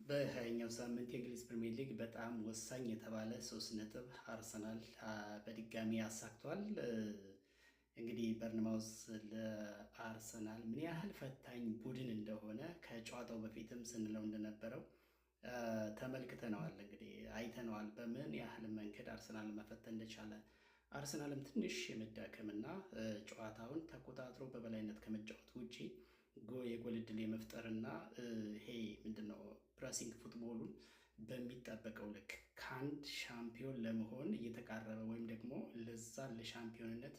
በሃያኛው ሳምንት የእንግሊዝ ፕሪሚየር ሊግ በጣም ወሳኝ የተባለ 3 ነጥብ አርሰናል በድጋሚ አሳክቷል። እንግዲህ በርንማውዝ ለአርሰናል ምን ያህል ፈታኝ ቡድን እንደሆነ ከጨዋታው በፊትም ስንለው እንደነበረው ተመልክተነዋል። እንግዲህ አይተነዋል በምን ያህል መንገድ አርሰናል መፈተን እንደቻለ። አርሰናልም ትንሽ የመዳከምና ጨዋታውን ተቆጣጥሮ በበላይነት ከመጫወት ውጪ የጎል ዕድል የመፍጠርና ይሄ ምንድነው ፕሬሲንግ ፉትቦሉን በሚጠበቀው ልክ ከአንድ ሻምፒዮን ለመሆን እየተቃረበ ወይም ደግሞ ለዛ ለሻምፒዮንነት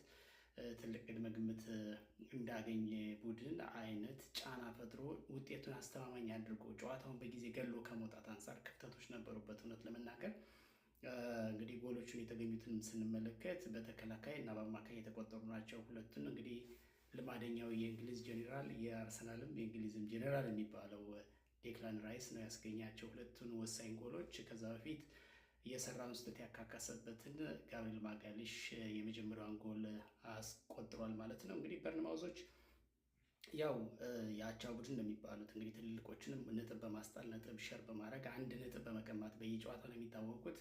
ትልቅ ቅድመ ግምት እንዳገኘ ቡድን አይነት ጫና ፈጥሮ ውጤቱን አስተማማኝ አድርጎ ጨዋታውን በጊዜ ገሎ ከመውጣት አንጻር ክፍተቶች ነበሩበት። እውነት ለመናገር እንግዲህ ጎሎቹን የተገኙትን ስንመለከት በተከላካይ እና በአማካይ የተቆጠሩ ናቸው። ሁለቱን እንግዲህ ልማደኛው የእንግሊዝ ጄኔራል የአርሰናልም የእንግሊዝም ጄኔራል የሚባለው ዴክላን ራይስ ነው ያስገኛቸው ሁለቱን ወሳኝ ጎሎች። ከዛ በፊት የሰራውን ስህተት ያካካሰበትን ጋብሪኤል ማጋሊሽ የመጀመሪያውን ጎል አስቆጥሯል ማለት ነው። እንግዲህ በርንማውዞች ያው የአቻ ቡድን እንደሚባሉት እንግዲህ ትልልቆችንም ነጥብ በማስጣል ነጥብ ሸር በማድረግ አንድ ነጥብ በመቀማት በየጨዋታው ነው የሚታወቁት።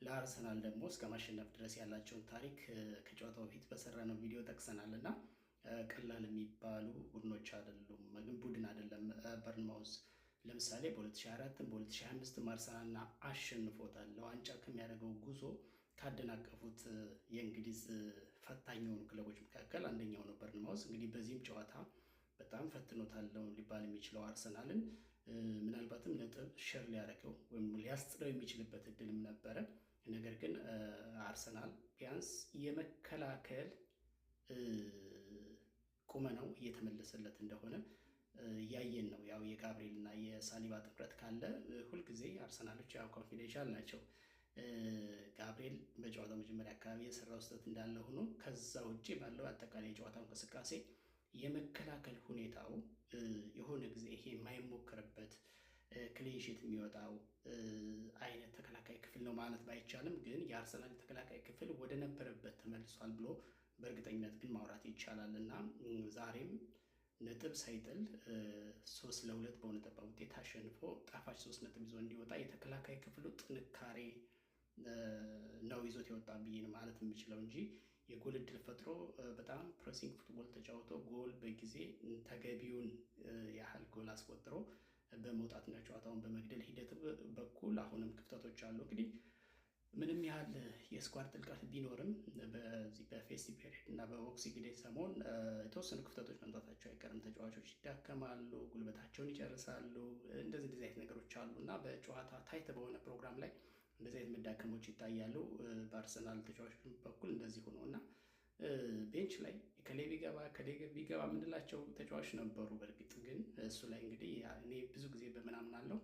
ለአርሰናል ደግሞ እስከ ማሸነፍ ድረስ ያላቸውን ታሪክ ከጨዋታው በፊት በሰራነው ቪዲዮ ጠቅሰናል እና ቀላል የሚባሉ ቡድኖች አይደሉም፣ ቡድን አይደለም በርንማውዝ። ለምሳሌ በ2004 በ2025 አርሰናልና አሸንፎታል። ለዋንጫ ከሚያደርገው ጉዞ ካደናቀፉት የእንግሊዝ ፈታኝ የሆኑ ክለቦች መካከል አንደኛው ነው በርንማውዝ። እንግዲህ በዚህም ጨዋታ በጣም ፈትኖታል ሊባል የሚችለው አርሰናልን ምናልባትም ነጥብ ሸር ሊያደርገው ወይም ሊያስጥለው የሚችልበት እድልም ነበረ። ነገር ግን አርሰናል ቢያንስ የመከላከል ቁመናው እየተመለሰለት እንደሆነ እያየን ነው። ያው የጋብሪኤል እና የሳሊባ ጥምረት ካለ ሁልጊዜ አርሰናሎች ያው ኮንፊደንሻል ናቸው። ጋብሪኤል በጨዋታው መጀመሪያ አካባቢ የሰራው ስህተት እንዳለ ሆኖ ከዛ ውጭ ባለው አጠቃላይ የጨዋታው እንቅስቃሴ የመከላከል ሁኔታው የሆነ ጊዜ ይሄ የማይሞከርበት ክሊንሺት የሚወጣው አይነት ተከላካይ ክፍል ነው ማለት ባይቻልም፣ ግን የአርሰናል ተከላካይ ክፍል ወደ ነበረበት ተመልሷል ብሎ በእርግጠኝነት ግን ማውራት ይቻላል እና ዛሬም ነጥብ ሳይጥል 3-2 በሆነ ጠባብ ውጤት አሸንፎ ጣፋጭ 3 ነጥብ ይዞ እንዲወጣ የተከላካይ ክፍሉ ጥንካሬ ነው ይዞት የወጣ ብዬ ነው ማለት የምችለው እንጂ የጎል ዕድል ፈጥሮ በጣም ፕሬሲንግ ፉትቦል ተጫውቶ ጎል በጊዜ ተገቢውን ያህል ጎል አስቆጥሮ በመውጣትና ጨዋታውን በመግደል ሂደት በኩል አሁንም ክፍተቶች አሉ። እንግዲህ ምንም ያህል የስኳድ ጥልቀት ቢኖርም በዚህ በፌስቲቭ ፔሪድ እና በቦክሲንግ ዴይ ሰሞን የተወሰኑ ክፍተቶች መምጣታቸው አይቀርም። ተጫዋቾች ይዳከማሉ፣ ጉልበታቸውን ይጨርሳሉ። እንደዚህ አይነት ነገሮች አሉ እና በጨዋታ ታይት በሆነ ፕሮግራም ላይ እንደዚህ አይነት መዳከሞች ይታያሉ። በአርሰናል ተጫዋቾች በኩል እንደዚህ ሆኖ እና ቤንች ላይ ከሌ ቢገባ የምንላቸው ተጫዋች ነበሩ። በእርግጥ ግን እሱ ላይ እንግዲህ እኔ ብዙ ጊዜ በምን አምናለሁ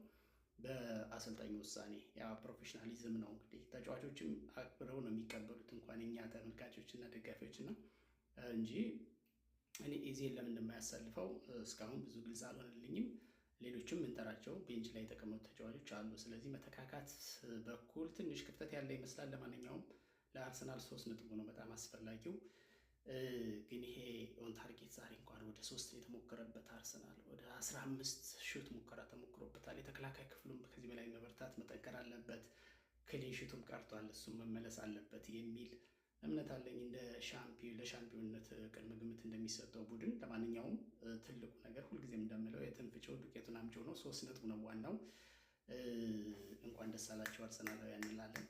በአሰልጣኙ ውሳኔ። ያ ፕሮፌሽናሊዝም ነው እንግዲህ ተጫዋቾችም አክብረው ነው የሚቀበሉት እንኳን እኛ ተመልካቾች እና ደጋፊዎች ነው እንጂ እኔ ኤዜን ለምን እንደማያሳልፈው እስካሁን ብዙ ግልጽ አልሆነልኝም። ሌሎችም እንጠራቸው ቤንች ላይ የተቀመጡ ተጫዋቾች አሉ። ስለዚህ መተካካት በኩል ትንሽ ክፍተት ያለ ይመስላል። ለማንኛውም ለአርሰናል 3 ነጥብ ነው በጣም አስፈላጊው። ግን ይሄ ኦን ታርጌት ዛሬ እንኳን ወደ 3 የተሞከረበት አርሰናል ወደ 15 ሹት ሙከራ ተሞክሮበታል። የተከላካይ ክፍሉም ከዚህ በላይ መበርታት መጠንከር አለበት። ክሊን ሹቱም ቀርቷል፣ እሱም መመለስ አለበት የሚል እምነት አለኝ። እንደ ለሻምፒዮንነት ቅድመ ግምት እንደሚሰጠው ቡድን። ለማንኛውም ትልቁ ነገር ሁልጊዜም እንደምለው የትንፍጭው ዱቄቱን አምጪው ነው። 3 ነጥብ ነው ዋናው። እንኳን ደስ አላቸው አርሰናላውያን እንላለን።